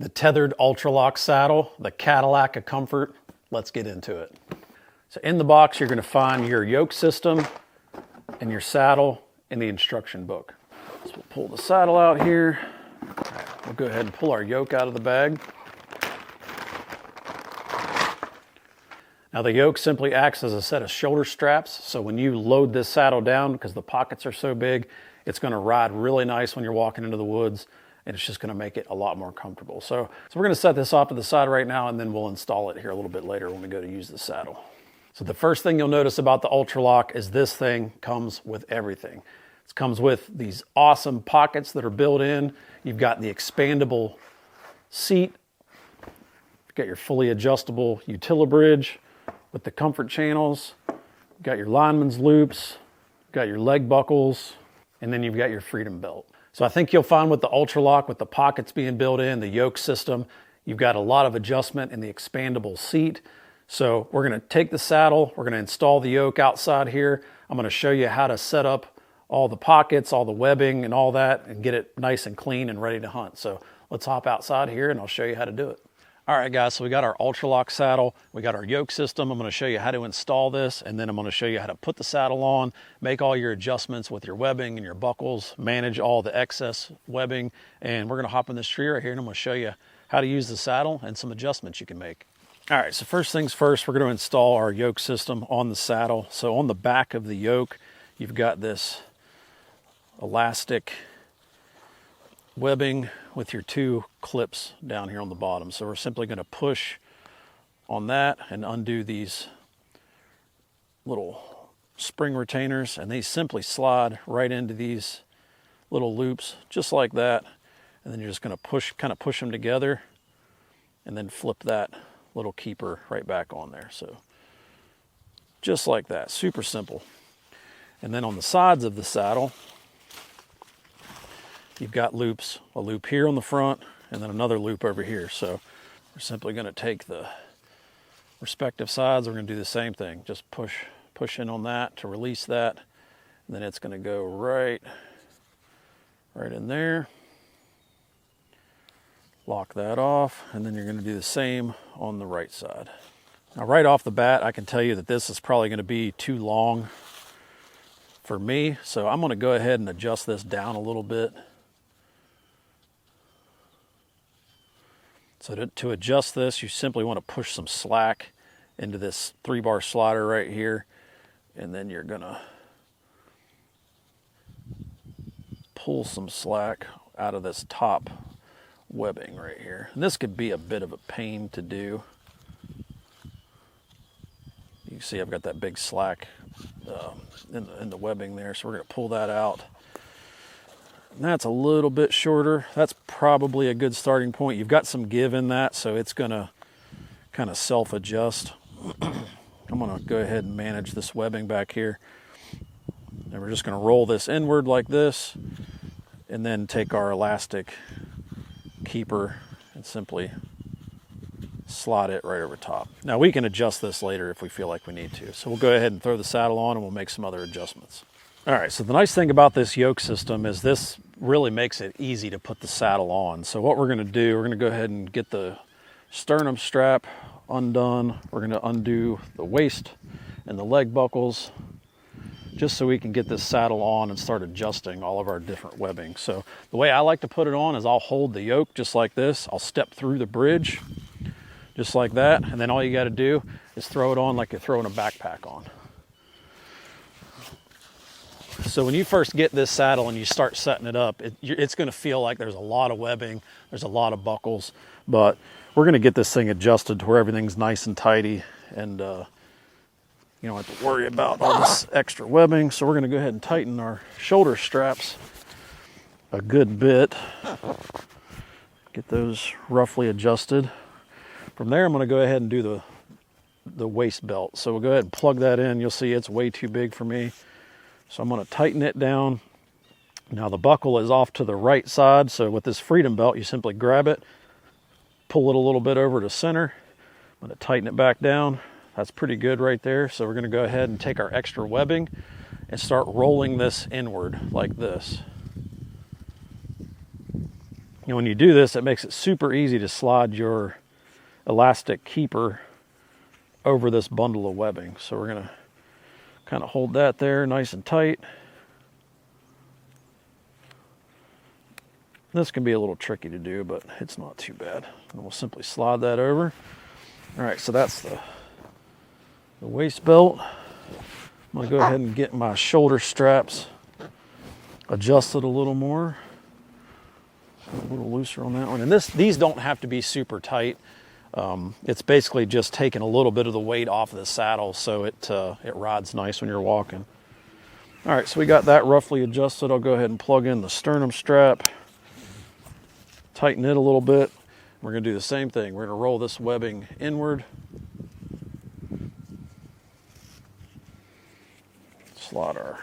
The Tethrd UltraLock Saddle, the Cadillac of comfort. Let's get into it. So in the box, you're gonna find your yoke system and your saddle in the instruction book. So we'll pull the saddle out here. We'll go ahead and pull our yoke out of the bag. Now the yoke simply acts as a set of shoulder straps. So when you load this saddle down, because the pockets are so big, it's gonna ride really nice when you're walking into the woods, and it's just gonna make it a lot more comfortable. So we're gonna set this off to the side right now, and then we'll install it here a little bit later when we go to use the saddle. So the first thing you'll notice about the UltraLock is this thing comes with everything. It comes with these awesome pockets that are built in. You've got the expandable seat. You've got your fully adjustable utilibridge with the comfort channels. You've got your lineman's loops. You've got your leg buckles. And then you've got your freedom belt. So I think you'll find with the UltraLock, with the pockets being built in, the yoke system, you've got a lot of adjustment in the expandable seat. So we're gonna take the saddle, we're gonna install the yoke outside here. I'm gonna show you how to set up all the pockets, all the webbing and all that, and get it nice and clean and ready to hunt. So let's hop outside here and I'll show you how to do it. All right guys, so we got our UltraLock saddle, we got our yoke system. I'm gonna show you how to install this, and then I'm gonna show you how to put the saddle on, make all your adjustments with your webbing and your buckles, manage all the excess webbing, and we're gonna hop in this tree right here and I'm gonna show you how to use the saddle and some adjustments you can make. All right, so first things first, we're gonna install our yoke system on the saddle. So on the back of the yoke, you've got this elastic webbing with your two clips down here on the bottom. So we're simply going to push on that and undo these little spring retainers, and they simply slide right into these little loops just like that. And then you're just going to kind of push them together and then flip that little keeper right back on there. So just like that, super simple. And then on the sides of the saddle, you've got loops, a loop here on the front and then another loop over here. So we're simply going to take the respective sides. We're going to do the same thing. Just push in on that to release that. And then it's going to go right in there. Lock that off. And then you're going to do the same on the right side. Now right off the bat, I can tell you that this is probably going to be too long for me. So I'm going to go ahead and adjust this down a little bit. So to adjust this, you simply want to push some slack into this 3-bar slider right here, and then you're gonna pull some slack out of this top webbing right here. And this could be a bit of a pain to do. You can see I've got that big slack in the webbing there, so we're gonna pull that out. And that's a little bit shorter. That's probably a good starting point. You've got some give in that, so it's gonna kind of self-adjust. I'm gonna go ahead and manage this webbing back here. And we're just gonna roll this inward like this, and then take our elastic keeper and simply slide it right over top. Now we can adjust this later if we feel like we need to. So we'll go ahead and throw the saddle on and we'll make some other adjustments. All right, so the nice thing about this yoke system is this really makes it easy to put the saddle on. So what we're gonna do, we're gonna go ahead and get the sternum strap undone. We're gonna undo the waist and the leg buckles, just so we can get this saddle on and start adjusting all of our different webbing. So the way I like to put it on is I'll hold the yoke just like this. I'll step through the bridge just like that. And then all you gotta do is throw it on like you're throwing a backpack on. So when you first get this saddle and you start setting it up, it's going to feel like there's a lot of webbing, there's a lot of buckles, but we're going to get this thing adjusted to where everything's nice and tidy, and you don't have to worry about all this extra webbing. So we're going to go ahead and tighten our shoulder straps a good bit, get those roughly adjusted. From there, I'm going to go ahead and do the waist belt. So we'll go ahead and plug that in. You'll see it's way too big for me. So I'm going to tighten it down. Now the buckle is off to the right side. So with this freedom belt, you simply grab it, pull it a little bit over to center. I'm going to tighten it back down. That's pretty good right there. So we're going to go ahead and take our extra webbing and start rolling this inward like this. And when you do this, it makes it super easy to slide your elastic keeper over this bundle of webbing. So we're gonna kind of hold that there nice and tight. This can be a little tricky to do, but it's not too bad. And we'll simply slide that over. All right, so that's the waist belt. I'm gonna go ahead and get my shoulder straps adjusted a little more. A little looser on that one. And these don't have to be super tight. It's basically just taking a little bit of the weight off of the saddle so it rides nice when you're walking. All right, so we got that roughly adjusted. I'll go ahead and plug in the sternum strap. Tighten it a little bit. We're going to do the same thing. We're going to roll this webbing inward. Slide our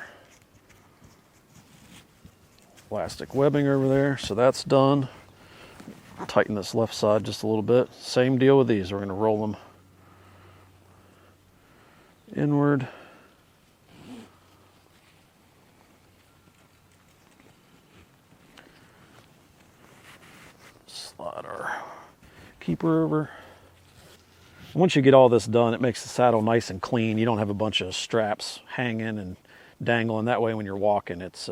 elastic webbing over there. So that's done. Tighten this left side just a little bit. Same deal with these. We're going to roll them inward. Slide our keeper over. Once you get all this done, it makes the saddle nice and clean. You don't have a bunch of straps hanging and dangling. That way when you're walking, it's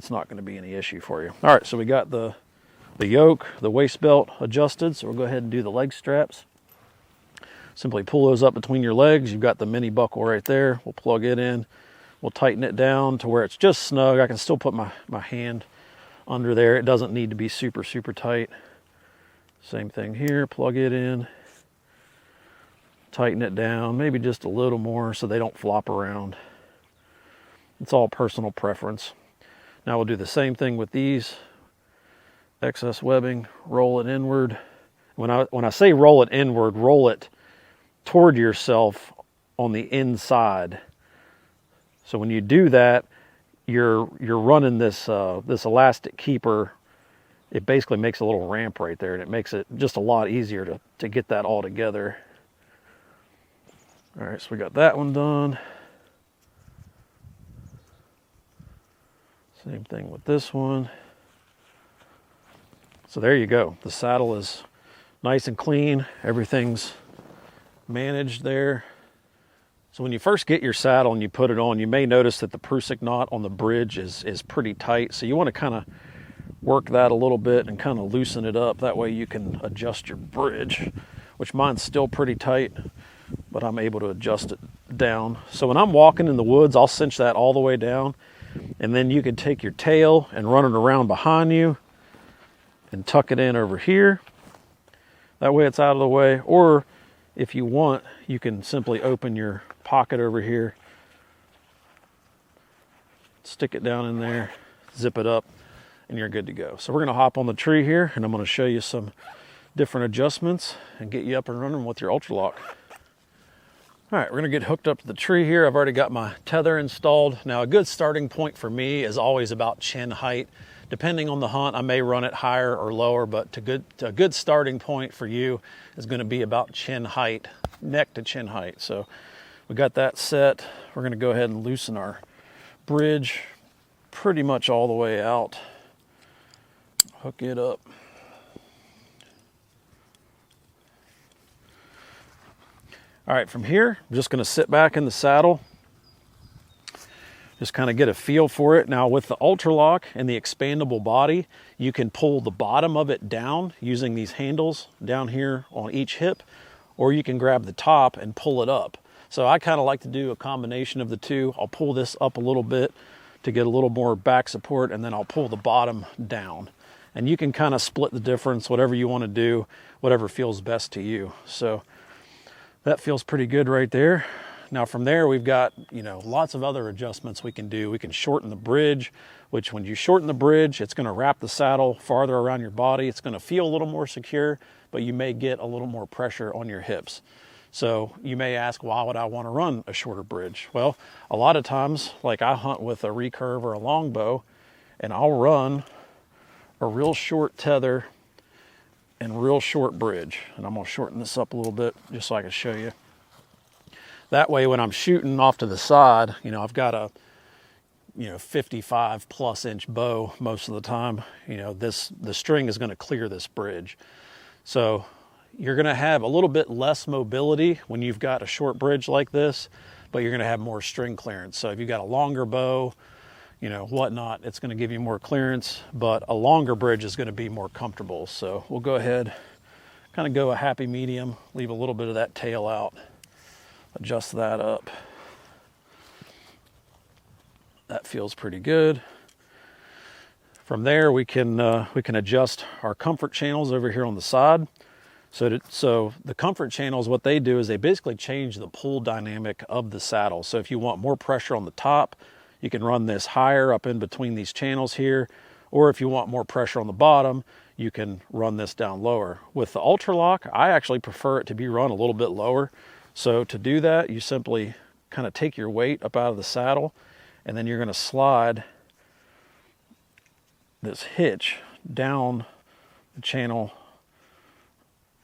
not going to be any issue for you. All right, so we got the yoke, the waist belt adjusted. So we'll go ahead and do the leg straps. Simply pull those up between your legs. You've got the mini buckle right there. We'll plug it in. We'll tighten it down to where it's just snug. I can still put my hand under there. It doesn't need to be super, super tight. Same thing here. Plug it in. Tighten it down, maybe just a little more so they don't flop around. It's all personal preference. Now we'll do the same thing with these. Excess webbing, roll it inward. When I say roll it inward, roll it toward yourself on the inside. So when you do that, you're running this elastic keeper. It basically makes a little ramp right there, and it makes it just a lot easier to get that all together. All right, so we got that one done. Same thing with this one. So there you go. The saddle is nice and clean. Everything's managed there. So when you first get your saddle and you put it on, you may notice that the Prusik knot on the bridge is pretty tight. So you want to kind of work that a little bit and kind of loosen it up. That way you can adjust your bridge, which mine's still pretty tight, but I'm able to adjust it down. So when I'm walking in the woods, I'll cinch that all the way down, and then you can take your tail and run it around behind you and tuck it in over here. That way it's out of the way. Or if you want, you can simply open your pocket over here, stick it down in there, zip it up, and you're good to go. So we're going to hop on the tree here, and I'm going to show you some different adjustments and get you up and running with your UltraLock. All right, we're going to get hooked up to the tree here. I've already got my tether installed. Now, a good starting point for me is always about chin height. Depending on the hunt, I may run it higher or lower, but a good starting point for you is going to be about chin height, neck to chin height. So we got that set. We're going to go ahead and loosen our bridge pretty much all the way out. Hook it up. All right, from here, I'm just going to sit back in the saddle, just kind of get a feel for it. Now with the UltraLock and the expandable body, you can pull the bottom of it down using these handles down here on each hip, or you can grab the top and pull it up. So I kind of like to do a combination of the two. I'll pull this up a little bit to get a little more back support, and then I'll pull the bottom down. And you can kind of split the difference, whatever you want to do, whatever feels best to you. So that feels pretty good right there. Now from there, we've got, lots of other adjustments we can do. We can shorten the bridge, which when you shorten the bridge, it's going to wrap the saddle farther around your body. It's going to feel a little more secure, but you may get a little more pressure on your hips. So you may ask, why would I want to run a shorter bridge? Well, a lot of times, like I hunt with a recurve or a longbow, and I'll run a real short tether and real short bridge. And I'm going to shorten this up a little bit just so I can show you. That way when I'm shooting off to the side, I've got 55 plus inch bow most of the time, the string is going to clear this bridge. So you're going to have a little bit less mobility when you've got a short bridge like this, but you're going to have more string clearance. So if you've got a longer bow, whatnot, it's going to give you more clearance, but a longer bridge is going to be more comfortable. So we'll go ahead, kind of go a happy medium, leave a little bit of that tail out, adjust that up. That feels pretty good. From there, we can adjust our comfort channels over here on the side. So the comfort channels, what they do is they basically change the pull dynamic of the saddle. So if you want more pressure on the top, you can run this higher up in between these channels here. Or if you want more pressure on the bottom, you can run this down lower. With the UltraLock, I actually prefer it to be run a little bit lower. So to do that, you simply kind of take your weight up out of the saddle, and then you're going to slide this hitch down the channel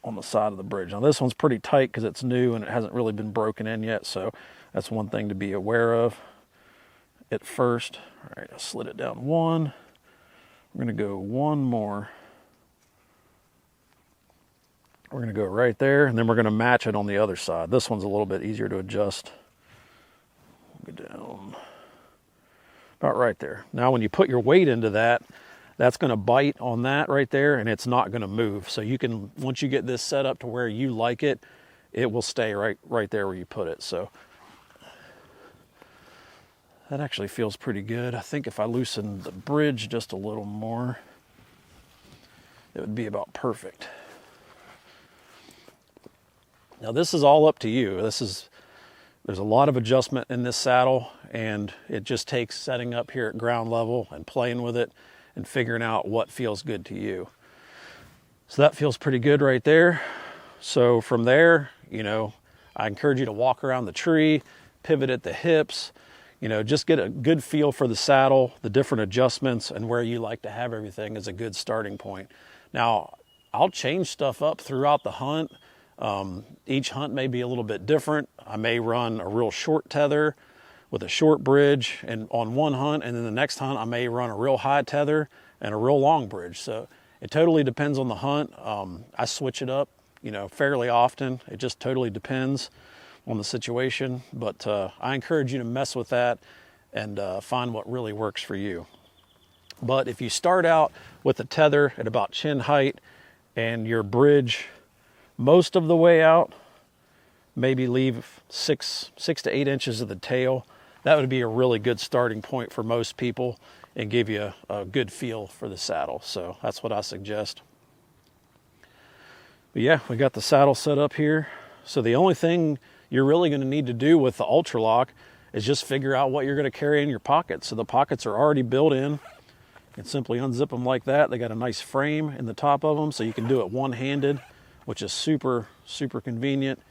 on the side of the bridge. Now this one's pretty tight because it's new and it hasn't really been broken in yet, so that's one thing to be aware of at first. All right, I slid it down one. We're going to go one more. We're going to go right there, and then we're going to match it on the other side. This one's a little bit easier to adjust. Go down about right there. Now when you put your weight into that, that's going to bite on that right there, and it's not going to move. So you can, once you get this set up to where you like it, it will stay right there where you put it. So that actually feels pretty good. I think if I loosen the bridge just a little more, it would be about perfect. Now this is all up to you. There's a lot of adjustment in this saddle, and it just takes setting up here at ground level and playing with it and figuring out what feels good to you. So that feels pretty good right there. So from there, I encourage you to walk around the tree, pivot at the hips, just get a good feel for the saddle, the different adjustments, and where you like to have everything is a good starting point. Now, I'll change stuff up throughout the hunt. Each hunt may be a little bit different. I may run a real short tether with a short bridge and on one hunt, and then the next hunt I may run a real high tether and a real long bridge. So it totally depends on the hunt. I switch it up, fairly often. It just totally depends on the situation, but I encourage you to mess with that and find what really works for you. But if you start out with the tether at about chin height and your bridge most of the way out, maybe leave 6 to 8 inches of the tail, that would be a really good starting point for most people and give you a good feel for the saddle. So that's what I suggest. But yeah, we got the saddle set up here. So the only thing you're really going to need to do with the UltraLock is just figure out what you're going to carry in your pockets. So the pockets are already built in. You can simply unzip them like that. They got a nice frame in the top of them, so you can do it one-handed, which is super, super convenient.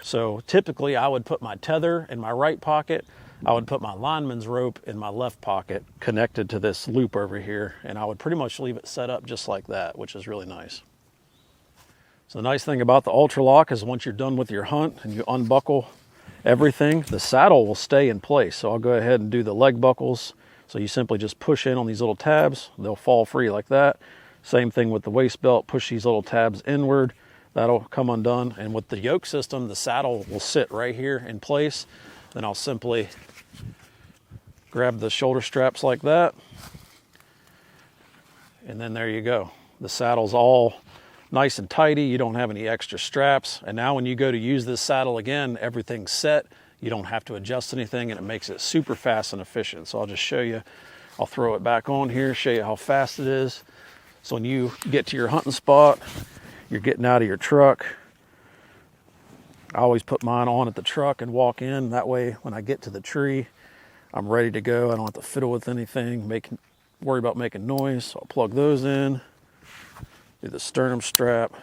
So typically I would put my tether in my right pocket. I would put my lineman's rope in my left pocket connected to this loop over here, and I would pretty much leave it set up just like that, which is really nice. So the nice thing about the UltraLock is once you're done with your hunt and you unbuckle everything, the saddle will stay in place. So I'll go ahead and do the leg buckles. So you simply just push in on these little tabs. They'll fall free like that. Same thing with the waist belt. Push these little tabs inward. That'll come undone. And with the yoke system, the saddle will sit right here in place. Then I'll simply grab the shoulder straps like that. And then there you go. The saddle's all nice and tidy. You don't have any extra straps. And now when you go to use this saddle again, everything's set. You don't have to adjust anything, and it makes it super fast and efficient. So I'll just show you. I'll throw it back on here, show you how fast it is. So when you get to your hunting spot, you're getting out of your truck. I always put mine on at the truck and walk in. That way, when I get to the tree, I'm ready to go. I don't have to fiddle with anything, worry about making noise. So I'll plug those in, do the sternum strap,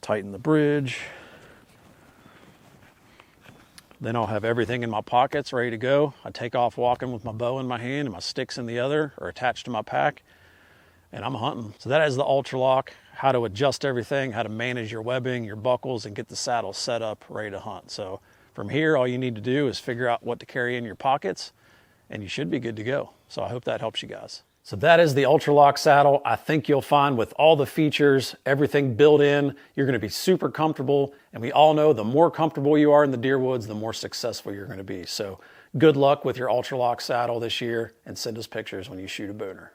tighten the bridge. Then I'll have everything in my pockets ready to go. I take off walking with my bow in my hand and my sticks in the other, or attached to my pack, and I'm hunting. So that is the UltraLock, how to adjust everything, how to manage your webbing, your buckles, and get the saddle set up ready to hunt. So From here, all you need to do is figure out what to carry in your pockets, and you should be good to go. So I hope that helps you guys. So that is the UltraLock saddle. I think you'll find with all the features, everything built in, you're gonna be super comfortable. And we all know the more comfortable you are in the deer woods, the more successful you're gonna be. So good luck with your UltraLock saddle this year, and send us pictures when you shoot a booner.